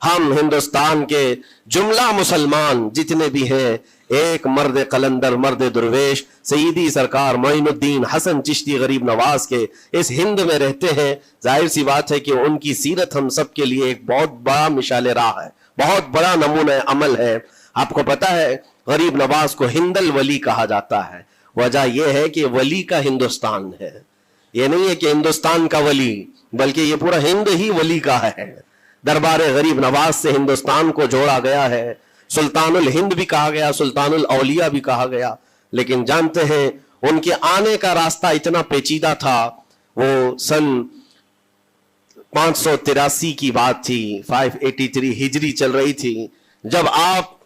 ہم ہندوستان کے جملہ مسلمان جتنے بھی ہیں، ایک مرد قلندر مرد درویش سیدی سرکار معین الدین حسن چشتی غریب نواز کے اس ہند میں رہتے ہیں۔ ظاہر سی بات ہے کہ ان کی سیرت ہم سب کے لیے ایک بہت بڑا مشعل راہ ہے، بہت بڑا نمونہ عمل ہے۔ آپ کو پتا ہے غریب نواز کو ہند الولی کہا جاتا ہے، وجہ یہ ہے کہ ولی کا ہندوستان ہے، یہ نہیں ہے کہ ہندوستان کا ولی، بلکہ یہ پورا ہند ہی ولی کا ہے۔ دربار غریب نواز سے ہندوستان کو جوڑا گیا ہے، سلطان الہند بھی کہا گیا، سلطان الاولیاء بھی کہا گیا، لیکن جانتے ہیں ان کے آنے کا راستہ اتنا پیچیدہ تھا۔ وہ سن 583 کی بات تھی، 583 ہجری چل رہی تھی، جب آپ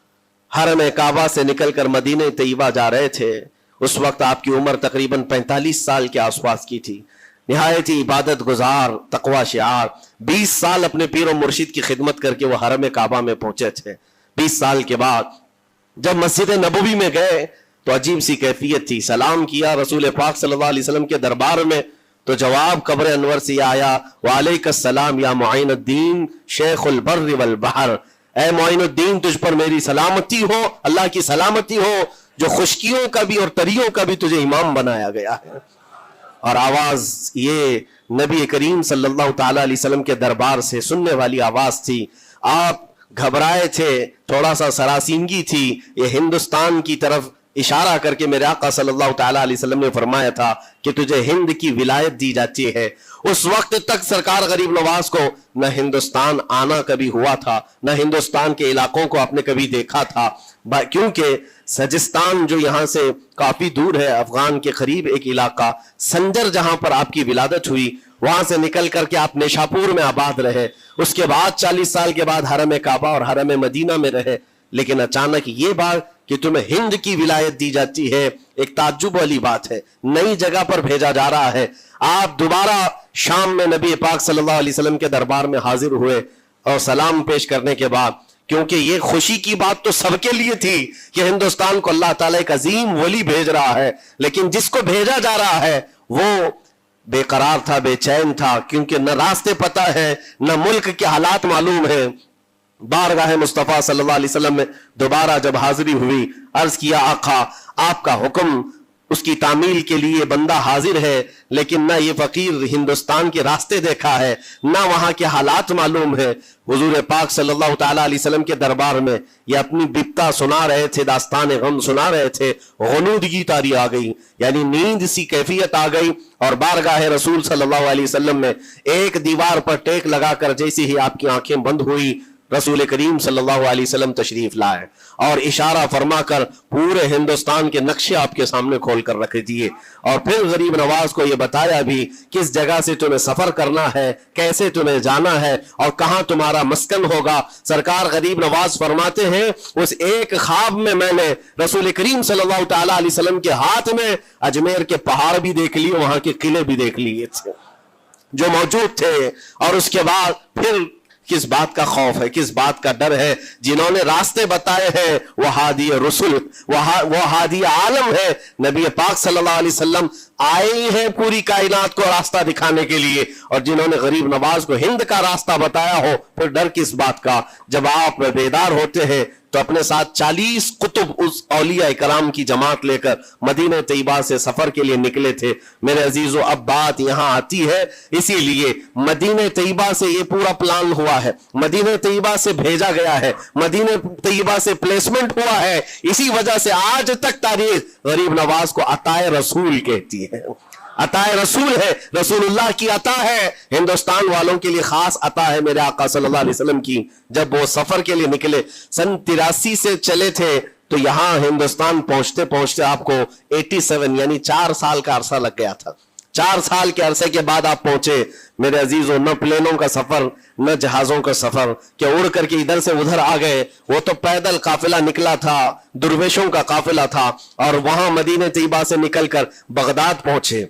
حرم کعبہ سے نکل کر مدینہ طیبہ جا رہے تھے۔ اس وقت آپ کی عمر تقریباً 45 سال کے آس پاس کی تھی، نہایت ہی عبادت گزار تقوی شعار، 20 سال اپنے پیر و مرشد کی خدمت کر کے وہ حرم کعبہ میں پہنچے تھے۔ 20 سال کے بعد جب مسجد نبوی میں گئے تو عجیب سی کیفیت تھی، سلام کیا رسول پاک صلی اللہ علیہ وسلم کے دربار میں تو جواب قبر انور سے آیا، وعلیک السلام یا معین الدین شیخ البر والبحر، اے معین الدین تجھ پر میری سلامتی ہو، اللہ کی سلامتی ہو جو خشکیوں کا بھی اور تریوں کا بھی تجھے امام بنایا گیا ہے۔ اور آواز یہ نبی کریم صلی اللہ تعالی علیہ وسلم کے دربار سے سننے والی آواز تھی۔ آپ گھبرائے تھے، تھوڑا سا سراسیمگی تھی، یہ ہندوستان کی طرف اشارہ کر کے میرے آقا صلی اللہ تعالی علیہ وسلم نے فرمایا تھا کہ تجھے ہند کی ولایت دی جاتی ہے۔ اس وقت تک سرکار غریب نواز کو نہ ہندوستان آنا کبھی ہوا تھا، نہ ہندوستان کے علاقوں کو آپ نے کبھی دیکھا تھا، کیونکہ سجستان جو یہاں سے کافی دور ہے، افغان کے قریب ایک علاقہ سنجر جہاں پر آپ کی ولادت ہوئی، وہاں سے نکل کر کے آپ نیشاپور میں آباد رہے، اس کے بعد 40 سال کے بعد حرم کعبہ اور حرم مدینہ میں رہے، لیکن اچانک یہ بات کہ تمہیں ہند کی ولایت دی جاتی ہے ایک تعجب والی بات ہے، نئی جگہ پر بھیجا جا رہا ہے۔ آپ دوبارہ شام میں نبی پاک صلی اللہ علیہ وسلم کے دربار میں حاضر ہوئے اور سلام پیش کرنے کے بعد، کیونکہ یہ خوشی کی بات تو سب کے لیے تھی کہ ہندوستان کو اللہ تعالیٰ ایک عظیم ولی بھیج رہا ہے، لیکن جس کو بھیجا جا رہا ہے وہ بے قرار تھا، بے چین تھا، کیونکہ نہ راستے پتہ ہے، نہ ملک کے حالات معلوم ہیں۔ بارگاہ مصطفیٰ صلی اللہ علیہ وسلم میں دوبارہ جب حاضری ہوئی، عرض کیا آقا آپ کا حکم، اس کی تعمیل کے لیے بندہ حاضر ہے، لیکن نہ یہ فقیر ہندوستان کے راستے دیکھا ہے، نہ وہاں کے حالات معلوم ہے۔ حضور پاک صلی اللہ تعالیٰ علیہ وسلم کے دربار میں یہ اپنی بپتا سنا رہے تھے، داستان غم سنا رہے تھے، غنودگی طاری آ گئی، یعنی نیند سی کیفیت آ گئی، اور بارگاہ رسول صلی اللہ علیہ وسلم میں ایک دیوار پر ٹیک لگا کر جیسے ہی آپ کی آنکھیں بند ہوئی، رسول کریم صلی اللہ علیہ وسلم تشریف لائے اور اشارہ فرما کر پورے ہندوستان کے نقشے آپ کے سامنے کھول کر رکھ دیے، اور پھر غریب نواز کو یہ بتایا بھی کس جگہ سے تمہیں سفر کرنا ہے، کیسے تمہیں جانا ہے اور کہاں تمہارا مسکن ہوگا۔ سرکار غریب نواز فرماتے ہیں اس ایک خواب میں میں نے رسول کریم صلی اللہ تعالیٰ علیہ وسلم کے ہاتھ میں اجمیر کے پہاڑ بھی دیکھ لیے، وہاں کے قلعے بھی دیکھ لیے تھے جو موجود تھے، اور اس کے بعد پھر کس بات کا خوف ہے، کس بات کا ڈر ہے، جنہوں نے راستے بتائے ہیں وہ ہادی رسول، وہ ہادی عالم ہے، نبی پاک صلی اللہ علیہ وسلم آئے ہی ہیں پوری کائنات کو راستہ دکھانے کے لیے، اور جنہوں نے غریب نواز کو ہند کا راستہ بتایا ہو، پھر ڈر کس بات کا۔ جب آپ بیدار ہوتے ہیں تو اپنے ساتھ 40 قطب اس اولیاء کرام کی جماعت لے کر مدینہ طیبہ سے سفر کے لیے نکلے تھے۔ میرے عزیزو اب بات یہاں آتی ہے، اسی لیے مدینہ طیبہ سے یہ پورا پلان ہوا ہے، مدینہ طیبہ سے بھیجا گیا ہے، مدینہ طیبہ سے پلیسمنٹ ہوا ہے، اسی وجہ سے آج تک تاریخ غریب نواز کو عطائے رسول کہتی ہے۔ عطائے رسول ہے، رسول اللہ کی عطا ہے، ہندوستان والوں کے لیے خاص عطا ہے میرے آقا صلی اللہ علیہ وسلم کی۔ جب وہ سفر کے لیے نکلے سن 83 سے چلے تھے تو یہاں ہندوستان پہنچتے پہنچتے آپ کو 87 یعنی 4 سال کا عرصہ لگ گیا تھا۔ 4 سال کے عرصے کے بعد آپ پہنچے میرے عزیزوں، نہ پلینوں کا سفر نہ جہازوں کا سفر کہ اڑ کر کے ادھر سے ادھر آ گئے، وہ تو پیدل قافلہ نکلا تھا، درویشوں کا قافلہ تھا، اور وہاں مدینہ طیبہ سے نکل کر بغداد پہنچے۔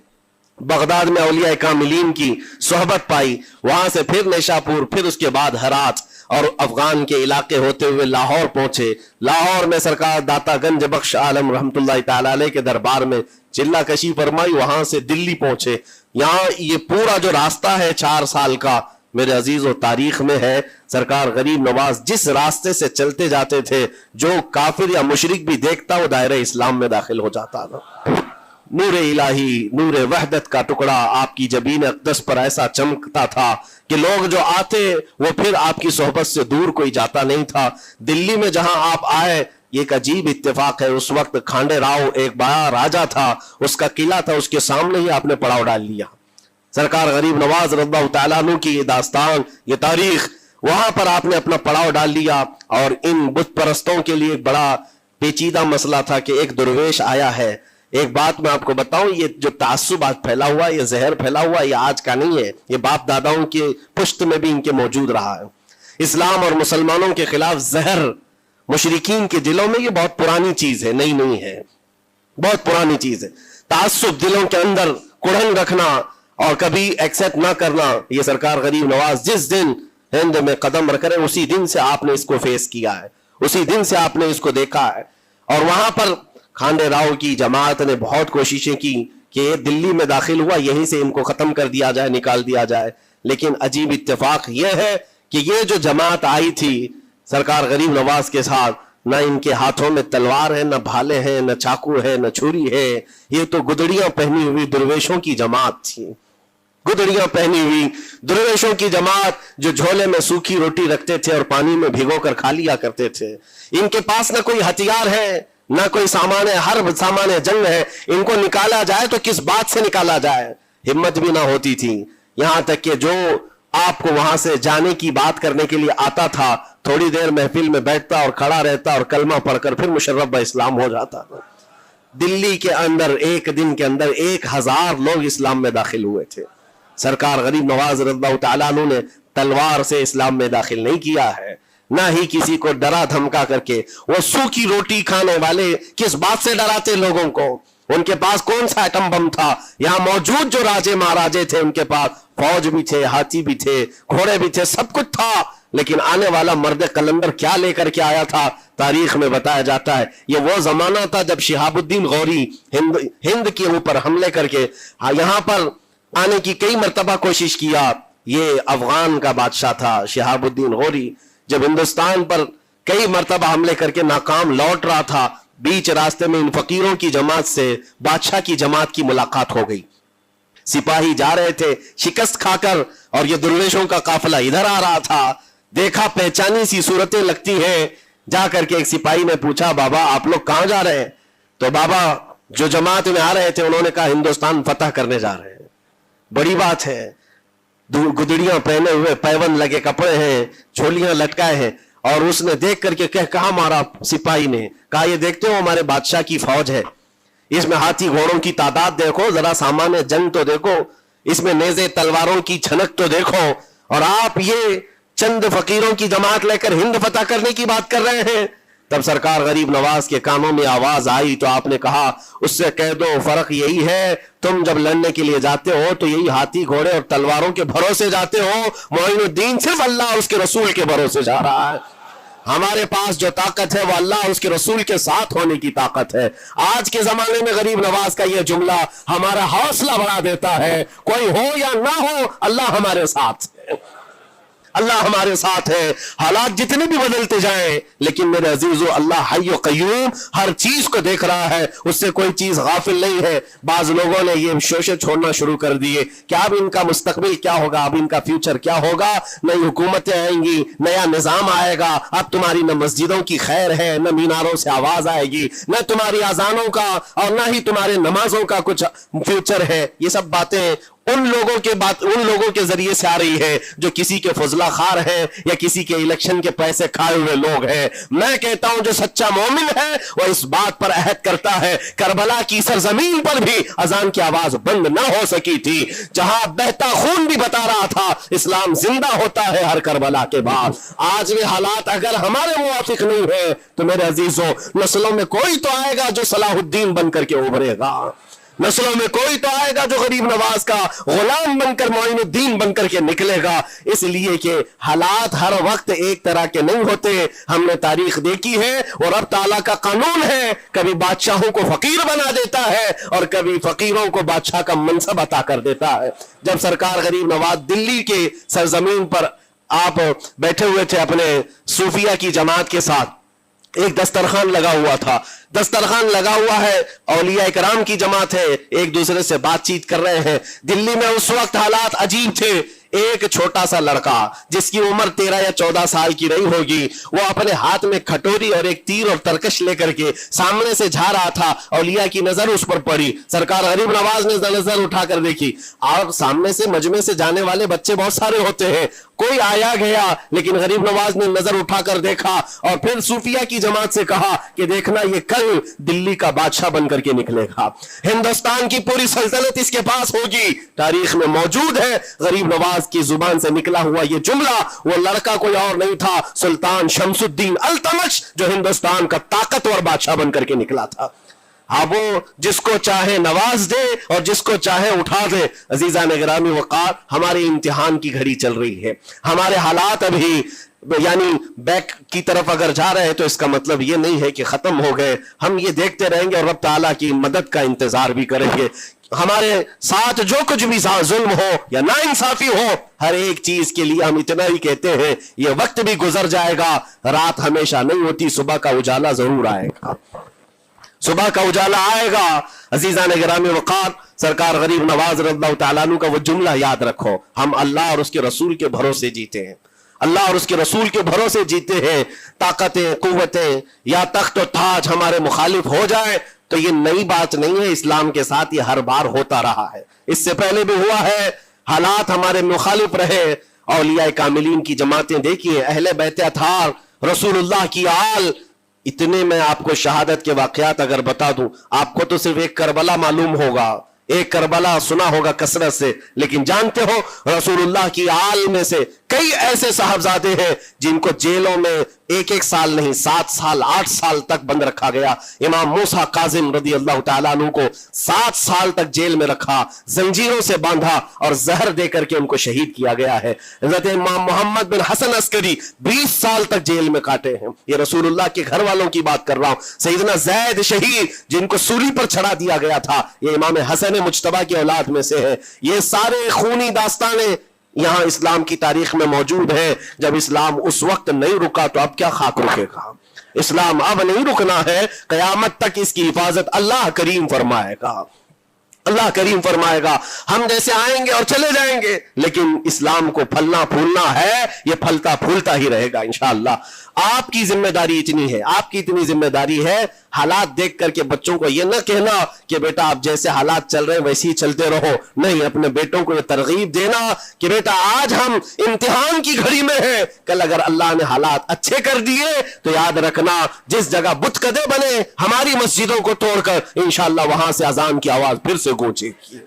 بغداد میں اولیاء کاملین کی صحبت پائی، وہاں سے پھر نیشاپور، پھر اس کے بعد ہرات، اور افغان کے علاقے ہوتے ہوئے لاہور پہنچے۔ لاہور میں سرکار داتا گنج بخش عالم رحمت اللہ تعالی علیہ کے دربار میں چلہ کشی فرمائی، وہاں سے دلی پہنچے۔ یہاں یہ پورا جو راستہ ہے 4 سال کا میرے عزیز و تاریخ میں ہے، सरकार गरीब नवाज जिस रास्ते से चलते जाते थे, जो काफिर या मुशरिक भी देखता वो दायरे इस्लाम में दाखिल हो जाता था। नूर इलाही, नूर वहदत का टुकड़ा आपकी जबीन अक़दस पर ऐसा चमकता था कि लोग जो आते वो फिर आपकी सोहबत से दूर कोई जाता नहीं था। दिल्ली में जहां आप आए, एक अजीब इत्तेफाक है, उस वक्त खांडे राव एक बड़ा राजा था, उसका किला था, उसके सामने ही आपने पड़ाव डाल लिया। सरकार गरीब नवाज रज़ियल्लाहु तआला अन्हु की ये दास्तान, ये तारीख, वहां पर आपने अपना पड़ाव डाल लिया। और इन बुत परस्तों के लिए एक बड़ा पेचीदा मसला था कि एक दुर्वेश आया है। एक बात मैं आपको बताऊं, ये जो तासुब आज फैला हुआ, ये जहर फैला हुआ, ये आज का नहीं है, ये बाप दादाओं के पुश्त में भी इनके मौजूद रहा है। इस्लाम और मुसलमानों के खिलाफ जहर मुशरिकीन के दिलों में, ये बहुत पुरानी चीज है, नई नहीं है, बहुत पुरानी चीज है। तासुब दिलों के अंदर कुड़न रखना और कभी एक्सेप्ट ना करना, ये सरकार गरीब नवाज जिस दिन हिंद में कदम रख रहे उसी दिन से आपने इसको फेस किया है, उसी दिन से आपने इसको देखा है। और वहां पर खांडे राव की जमात ने बहुत कोशिशें की कि ये दिल्ली में दाखिल हुआ, यहीं से इनको खत्म कर दिया जाए, निकाल दिया जाए। लेकिन अजीब इत्तेफाक यह है कि ये जो जमात आई थी सरकार गरीब नवाज के साथ, ना इनके हाथों में तलवार है, न भाले हैं, न चाकू है, न छुरी है, ये तो गुदड़ियां पहनी हुई दुर्वेशों की जमात थी। गुदड़ियां पहनी हुई दुर्वेशों की जमात जो झोले में सूखी रोटी रखते थे और पानी में भिगोकर खा लिया करते थे। इनके पास ना कोई हथियार है, ना कोई सामान है, हर सामान जंग है। इनको निकाला जाए तो किस बात से निकाला जाए, हिम्मत भी ना होती थी। यहां तक कि जो आपको वहां से जाने की बात करने के लिए आता था, थोड़ी देर महफिल में बैठता और खड़ा रहता और कलमा पढ़कर फिर मुशर्रफ ब इस्लाम हो जाता। दिल्ली के अंदर एक दिन के अंदर 1000 लोग इस्लाम में दाखिल हुए थे। सरकार गरीब नवाज रज़ियल्लाहु तआला अन्हु ने तलवार से इस्लाम में दाखिल नहीं किया है, ना ही किसी को डरा धमका करके। वो सूखी रोटी खाने वाले किस बात से डराते लोगों को? उनके पास कौन सा एटम बम था? यहाँ मौजूद जो राजे महाराजे थे उनके पास फौज भी थे, हाथी भी थे, घोड़े भी थे, सब कुछ था। लेकिन आने वाला मर्द कलंदर क्या लेकर के आया था, तारीख में बताया जाता है ये वो जमाना था जब शिहाबुद्दीन गौरी हिंद के ऊपर हमले करके यहाँ पर आने की कई मर्तबा कोशिश किया। ये अफगान का बादशाह था शिहाबुद्दीन गौरी, जब हिंदुस्तान पर कई मर्तबा हमले करके नाकाम लौट रहा था, बीच रास्ते में इन फकीरों की जमात से बादशाह की जमात की मुलाकात हो गई। सिपाही जा रहे थे शिकस्त खाकर और ये दुर्वेशों का काफिला इधर आ रहा था। देखा पहचानी सी सूरतें लगती हैं, जाकर के एक सिपाही ने पूछा, बाबा आप लोग कहां जा रहे हैं? तो बाबा जो जमात में आ रहे थे उन्होंने कहा हिंदुस्तान फतह करने जा रहे हैं। बड़ी बात है, गुदड़ियां पहने हुए, पैवन लगे कपड़े हैं, झोलियां लटकाए हैं। और उसने देख करके कहा मारा सिपाही ने, कहा ये देखते हो हमारे बादशाह की फौज है, इसमें हाथी घोड़ों की तादाद देखो, जरा सामान जंग तो देखो, इसमें नेज़े तलवारों की छनक तो देखो, और आप ये चंद फकीरों की जमात लेकर हिंद फतह करने की बात कर रहे हैं। तब सरकार गरीब नवाज के कानों में आवाज आई तो आपने कहा उससे कह दो फर्क यही है, तुम जब लड़ने के लिए जाते हो तो यही हाथी घोड़े और तलवारों के भरोसे जाते हो, मोइनुद्दीन सिर्फ अल्लाह उसके रसूल के भरोसे जा रहा है। हमारे पास जो ताकत है वो अल्लाह उसके रसूल के साथ होने की ताकत है। आज के जमाने में गरीब नवाज का यह जुमला हमारा हौसला बढ़ा देता है, कोई हो या ना हो अल्लाह हमारे साथ है, अल्लाह हमारे साथ है। हालात जितने भी बदलते जाएं, लेकिन मेरे अजीजों अल्लाह हय्य क़य्यूम हर चीज को देख रहा है, उससे कोई चीज गाफिल नहीं है। बाज लोगों ने ये शोशे छोड़ना शुरू कर दिए कि अब इनका मुस्तकबिल क्या होगा, अब इनका फ्यूचर क्या होगा, नई हुकूमतें आएंगी, नया निजाम आएगा, अब तुम्हारी न मस्जिदों की खैर है, न मीनारों से आवाज आएगी, न तुम्हारी अजानों का और न ही तुम्हारे नमाजों का कुछ फ्यूचर है। ये सब बातें उन लोगों के जरिए से आ रही है जो किसी के फजला खार है या किसी के इलेक्शन के पैसे खाए हुए लोग हैं। मैं कहता हूं जो सच्चा मोमिन है वो इस बात पर अहद करता है, करबला की सरजमीन पर भी अजान की आवाज बंद ना हो सकी थी, जहां बहता खून भी बता रहा था इस्लाम जिंदा होता है हर करबला के बाद। आज भी हालात अगर हमारे मुवाफिक नहीं है तो मेरे अजीजों नस्लों में कोई तो आएगा जो सलाहुद्दीन बनकर के उभरेगा, नस्लों में कोई तो आएगा जो गरीब नवाज का गुलाम बनकर मोइनुद्दीन बनकर के निकलेगा। इसलिए कि हालात हर वक्त एक तरह के नहीं होते, हमने तारीख देखी है और अब ताला का कानून है, कभी बादशाहों को फकीर बना देता है और कभी फकीरों को बादशाह का मनसब अता कर देता है। जब सरकार गरीब नवाज दिल्ली के सरजमीन पर आप बैठे हुए थे अपने सूफिया की जमात के साथ, एक दस्तरखान लगा हुआ था, दस्तरखान लगा हुआ है, औलिया इकराम की जमात है, एक दूसरे से बातचीत कर रहे हैं। दिल्ली में उस वक्त हालात अजीब थे। एक छोटा सा लड़का जिसकी उम्र 13 या 14 साल की रही होगी, वो अपने हाथ में खटोरी और एक तीर और तरकश लेकर के सामने से जा रहा था। औलिया की नजर उस पर पड़ी, सरकार गरीब नवाज ने नजर उठाकर देखी, और सामने से मजमे से जाने वाले बच्चे बहुत सारे होते हैं, कोई आया गया, लेकिन गरीब नवाज ने नजर उठाकर देखा और फिर सूफिया की जमात से कहा कि देखना ये कल दिल्ली का बादशाह बनकर के निकलेगा, हिंदुस्तान की पूरी सल्तनत इसके पास होगी। तारीख में मौजूद है, गरीब नवाज की जुबान से निकला हुआ ये जुमला, वो लड़का कोई और नहीं था, सुल्तान शमसुद्दीन अल्तमश, जो हिंदुस्तान का ताकतवर बादशाह बनकर के निकला था। हाँ, वो जिसको चाहे नवाज दे और जिसको चाहे उठा दे। अजीजा ने गिरामी वक़ार, हमारे इम्तिहान की घड़ी चल रही है, हमारे हालात अभी यानी बैक की तरफ अगर जा रहे हैं तो इसका मतलब ये नहीं है कि खत्म हो गए। हम ये देखते रहेंगे और रब ताला की मदद का इंतजार भी करेंगे। हमारे साथ जो कुछ भी जुल्म हो या नाइंसाफी हो, हर एक चीज के लिए हम इतना ही कहते हैं, ये वक्त भी गुजर जाएगा, रात हमेशा नहीं होती, सुबह का उजाला जरूर आएगा, सुबह का उजाला आएगा। अजीजा ने गिरामी वक़ार, सरकार गरीब नवाज रज़ियल्लाहु तआला अन्हु का वो जुमला याद रखो, हम अल्लाह और उसके रसूल के भरोसे जीते हैं, अल्लाह और उसके रसूल के भरोसे जीते हैं। ताकतें, कुव्वतें या तख्त और ताज हमारे मुखालिफ हो जाए तो ये नई बात नहीं है, इस्लाम के साथ ये हर बार होता रहा है, इससे पहले भी हुआ है, हालात हमारे मुखालिफ रहे। औलिया कामिलीन की जमातें देखिए, अहले बैत अतार, रसूलुल्लाह की आल, इतने में आपको शहादत के वाकयात अगर बता दूं, आपको तो सिर्फ एक करबला मालूम होगा, एक करबला सुना होगा कसरत से, लेकिन जानते हो रसूलुल्लाह की आल में से कई ऐसे साहबजादे हैं जिनको जेलों में एक एक साल नहीं 7 साल 8 साल तक बंद रखा गया। इमाम मूसा काजिम रज़ियल्लाहु तआला अन्हु को 7 साल तक जेल में रखा, जंजीरों से बांधा और जहर देकर के उनको शहीद किया गया है। हज़रत इमाम मोहम्मद बिन हसन अस्करी 20 साल तक जेल में काटे हैं। ये रसूलुल्लाह के घर वालों की बात कर रहा हूं। सैयदना ज़ैद शहीद जिनको सूली पर चढ़ा दिया गया था, ये इमाम हसन मुज्तबा की औलाद में से है। ये सारे खूनी दास्ताने यहां इस्लाम की तारीख में मौजूद है। जब इस्लाम उस वक्त नहीं रुका तो अब क्या खाक रुकेगा? इस्लाम अब नहीं रुकना है, कयामत तक इसकी हिफाजत अल्लाह करीम फरमाएगा, अल्लाह करीम फरमाएगा। हम जैसे आएंगे और चले जाएंगे, लेकिन इस्लाम को फलना फूलना है, ये फलता फूलता ही रहेगा इंशाअल्लाह। आपकी जिम्मेदारी इतनी है, आपकी इतनी जिम्मेदारी है, हालात देख करके बच्चों को ये ना कहना कि बेटा आप जैसे हालात चल रहे हैं वैसे ही चलते रहो, नहीं, अपने बेटों को ये तरगीब देना कि बेटा आज हम इम्तिहान की घड़ी में हैं, कल अगर अल्लाह ने हालात अच्छे कर दिए तो याद रखना, जिस जगह बुतकदे बने हमारी मस्जिदों को तोड़कर इंशाअल्लाह वहां से अजान की आवाज फिर से गूंजेगी,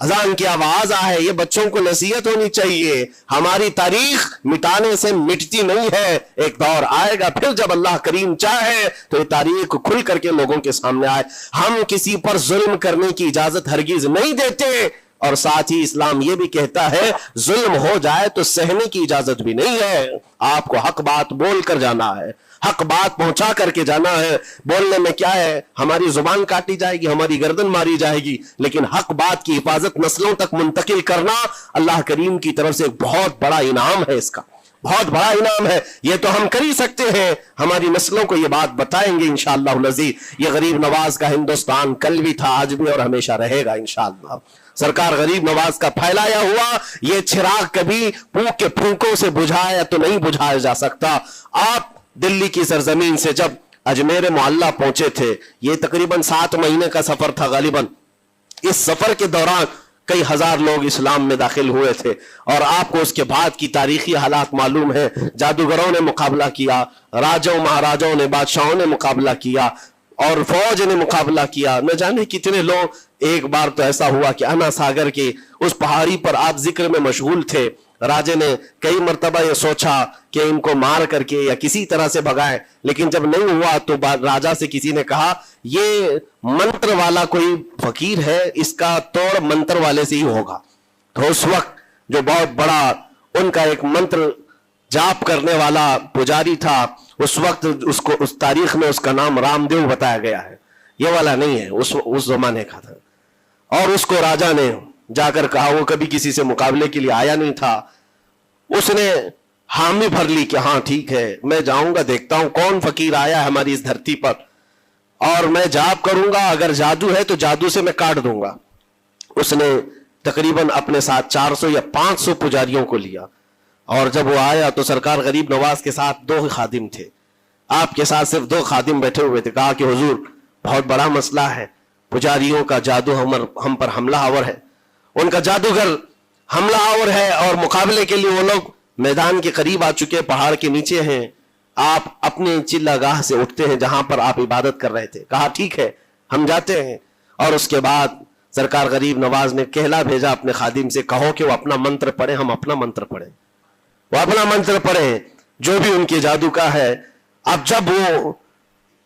अजान की आवाज आए। ये बच्चों को नसीहत होनी चाहिए। हमारी तारीख मिटाने से मिटती नहीं है, एक दौर आएगा फिर जब अल्लाह करीम चाहे तो ये तारीख खुल करके लोगों के सामने आए। हम किसी पर जुल्म करने की इजाजत हरगिज नहीं देते, और साथ ही इस्लाम ये भी कहता है जुल्म हो जाए तो सहने की इजाजत भी नहीं है। आपको हक बात बोल कर जाना है, हक बात पहुंचा करके जाना है। बोलने में क्या है, हमारी जुबान काटी जाएगी, हमारी गर्दन मारी जाएगी, लेकिन हक बात की हिफाजत नस्लों तक मुंतकिल करना अल्लाह करीम की तरफ से एक बहुत बड़ा इनाम है, इसका बहुत बड़ा इनाम है। ये तो हम कर ही सकते हैं, हमारी नस्लों को ये बात बताएंगे इंशाअल्लाह अज़ीज़। ये गरीब नवाज का हिंदुस्तान कल भी था, आज भी और हमेशा रहेगा इंशाअल्लाह। सरकार गरीब नवाज का फैलाया हुआ ये चिराग कभी फूंक के फूंकों से बुझाया तो नहीं बुझाया जा सकता। आप दिल्ली की सरजमीन से जब अजमेर मोहल्ला पहुंचे थे, ये तकरीबन 7 महीने का सफर था गालिबन। इस सफर के दौरान कई हजार लोग इस्लाम में दाखिल हुए थे, और आपको उसके बाद की तारीखी हालात मालूम है। जादूगरों ने मुकाबला किया, राजाओं महाराजाओं ने, बादशाहों ने मुकाबला किया, और फौज ने मुकाबला किया, न जाने कितने लोग। एक बार तो ऐसा हुआ कि अन्ना सागर की उस पहाड़ी पर आप जिक्र में मशगूल थे, राजे ने कई मर्तबा ये सोचा कि इनको मार करके या किसी तरह से भगाए, लेकिन जब नहीं हुआ तो राजा से किसी ने कहा ये मंत्र वाला कोई फकीर है, इसका तोड़ मंत्र वाले से ही होगा। तो उस वक्त जो बहुत बड़ा उनका एक मंत्र जाप करने वाला पुजारी था, उस वक्त उसको उस तारीख में उसका नाम रामदेव बताया गया है, ये वाला नहीं है, उस जमाने का था। और उसको राजा ने जाकर कहा, वो कभी किसी से मुकाबले के लिए आया नहीं था, اس نے हामी भर ली कि हाँ ठीक है, मैं जाऊंगा, देखता हूं कौन फकीर आया है हमारी इस धरती पर, और मैं जाप करूंगा, अगर जादू है तो जादू से मैं काट दूंगा। उसने तकरीबन अपने साथ 400 या 500 पुजारियों को लिया, और जब वो आया तो सरकार गरीब नवाज के साथ 2 खादिम थे, आपके साथ सिर्फ 2 खादिम बैठे हुए थे। कहा कि हुजूर बहुत बड़ा मसला है, पुजारियों का जादू हम पर हमला आवर है, उनका जादूगर हमला आवर है, और मुकाबले के लिए वो लोग मैदान के करीब आ चुके, पहाड़ के नीचे हैं, आप अपने चिल्लागाह से उठते हैं जहां पर आप इबादत कर रहे थे। कहा ठीक है, हम जाते हैं। और उसके बाद सरकार गरीब नवाज ने कहला भेजा अपने खादिम से, कहो कि वो अपना मंत्र पढ़े, हम अपना मंत्र पढ़े, वो अपना मंत्र पढ़े जो भी उनके जादू का है। अब जब वो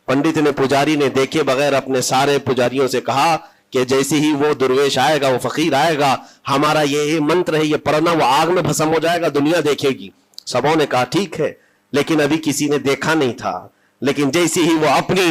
पंडित ने, पुजारी ने देखे बगैर अपने सारे पुजारियों से कहा कि जैसे ही वो दुर्वेश आएगा, वो फकीर आएगा, हमारा ये मंत्र है, ये पढ़ना, वो आग में भस्म हो जाएगा, दुनिया देखेगी। सबों ने कहा ठीक है, लेकिन अभी किसी ने देखा नहीं था। लेकिन जैसे ही वो अपनी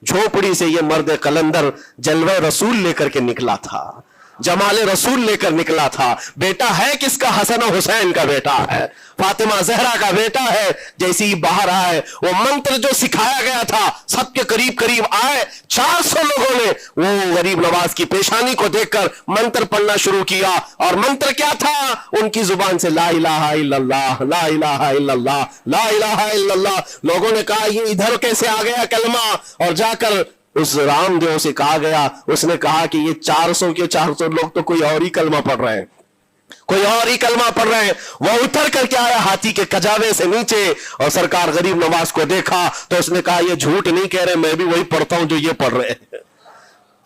झोपड़ी से ये मर्द कलंदर जलवे रसूल लेकर के निकला था, जमाले रसूल लेकर निकला था, बेटा है किसका? हसन और हुसैन का बेटा है, फातिमा जहरा का बेटा है। जैसे ही बाहर आए, वो मंत्र जो सिखाया गया था सबके करीब करीब आए, 400 लोगों ने वो गरीब नवाज की पेशानी को देखकर मंत्र पढ़ना शुरू किया। और मंत्र क्या था? उनकी जुबान से ला इलाहा इल्लल्लाह, ला इलाहा इल्लल्लाह, ला इलाहा इल्लल्लाह। लोगों ने कहा ये इधर कैसे आ गया कलमा? और जाकर उस रामदेव से कहा गया, उसने कहा कि ये 400 के 400 लोग तो कोई और ही कलमा पढ़ रहे हैं, कोई और ही कलमा पढ़ रहे हैं। वो उतर करके आया हाथी के कजावे से नीचे, और सरकार गरीब नवाज को देखा तो उसने कहा ये झूठ नहीं कह रहे, मैं भी वही पढ़ता हूं जो ये पढ़ रहे हैं।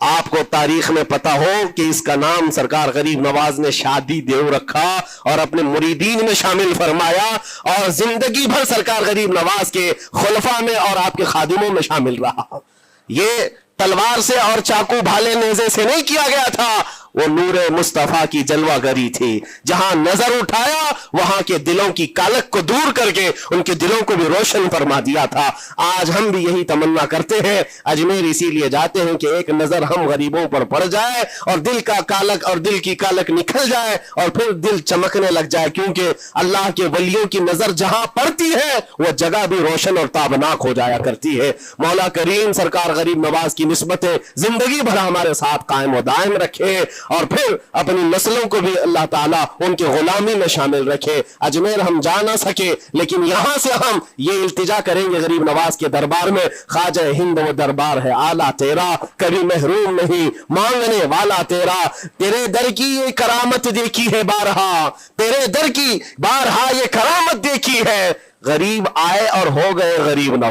आपको तारीख में पता हो कि इसका नाम सरकार गरीब नवाज ने शादी देव रखा और अपने मुरीदीन में शामिल फरमाया, और जिंदगी भर सरकार गरीब नवाज के खुलफा में और आपके खादिमों में शामिल रहा। ये तलवार से और चाकू भाले नेज़े से नहीं किया गया था, वो नूरे मुस्तफा की जलवागरी थी। जहां नजर उठाया वहां के दिलों की कालक को दूर करके उनके दिलों को भी रोशन फरमा दिया था। आज हम भी यही तमन्ना करते हैं, अजमेर इसीलिए जाते हैं कि एक नजर हम गरीबों पर पड़ जाए और दिल का कालक और दिल की कालक निकल जाए और फिर दिल चमकने लग जाए, क्योंकि अल्लाह के वलियों की नजर जहां पड़ती है वह जगह भी रोशन और ताबनाक हो जाया करती है। मौला करीम सरकार गरीब नवाज की निस्बतें जिंदगी भर हमारे साथ कायम और दायम रखे, और फिर अपनी नस्लों को भी अल्लाह ताला उनके गुलामी में शामिल रखे। अजमेर हम जा ना सके, लेकिन यहां से हम ये इल्तिजा करेंगे गरीब नवाज के दरबार में, ख्वाजा हिंद वो दरबार है आला तेरा, कभी महरूम नहीं मांगने वाला तेरा। तेरे दर की ये करामत देखी है बारहा, तेरे दर की बारहा ये करामत देखी है, गरीब आए और हो गए गरीब नवाज।